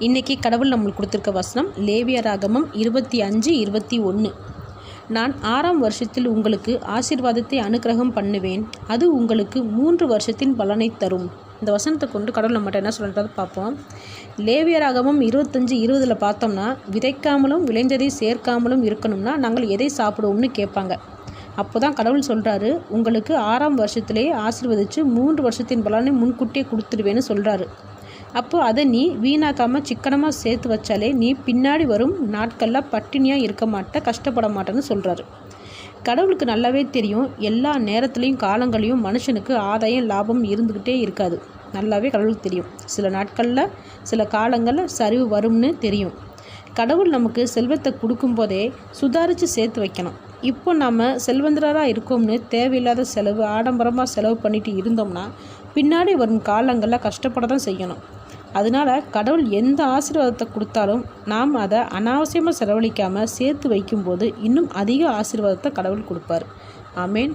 இன்றைக்கி கடவுள் நம்மளுக்கு கொடுத்துருக்க வசனம் லேவியராகமம் 25:21. நான் 6ஆம் வருஷத்தில் உங்களுக்கு ஆசீர்வாதத்தை அனுக்கிரகம் பண்ணுவேன், அது உங்களுக்கு 3 வருஷத்தின் பலனை தரும். இந்த வசனத்தை கொண்டு கடவுள் நம்மகிட்ட என்ன சொல்கிறத பார்ப்போம். லேவியராகமம் 25:20 பார்த்தோம்னா, விதைக்காமலும் விளைந்ததை சேர்க்காமலும் இருக்கணும்னா நாங்கள் எதை சாப்பிடுவோம்னு கேட்பாங்க. அப்போ தான் கடவுள் சொல்கிறாரு, உங்களுக்கு 6ஆம் வருஷத்துலேயே ஆசீர்வதித்து 3 வருஷத்தின் பலனை முன்கூட்டியே கொடுத்துருவேன்னு சொல்கிறாரு. அப்போ அதை நீ வீணாக்காமல் சிக்கனமாக சேர்த்து வச்சாலே நீ பின்னாடி வரும் நாட்களில் பட்டினியாக இருக்க மாட்ட, கஷ்டப்பட மாட்டேன்னு சொல்கிறாரு. கடவுளுக்கு நல்லாவே தெரியும், எல்லா நேரத்துலேயும் காலங்களையும் மனுஷனுக்கு ஆதாயம் லாபம் இருந்துக்கிட்டே இருக்காது. நல்லாவே கடவுளுக்கு தெரியும், சில நாட்களில் சில காலங்களில் சரிவு வரும்னு தெரியும். கடவுள் நமக்கு செல்வத்தை கொடுக்கும்போதே சுதாரித்து சேர்த்து வைக்கணும். இப்போ நம்ம செல்வந்தராக இருக்கோம்னு தேவையில்லாத செலவு, ஆடம்பரமாக செலவு பண்ணிட்டு இருந்தோம்னா பின்னாடி வரும் காலங்களில் கஷ்டப்பட தான் செய்யணும். அதனால் கடவுள் எந்த ஆசீர்வாதத்தை கொடுத்தாலும் நாம் அதை அனாவசியமாக செலவழிக்காமல் சேர்த்து வைக்கும்போது இன்னும் அதிக ஆசீர்வாதத்தை கடவுள் கொடுப்பார். ஆமேன்.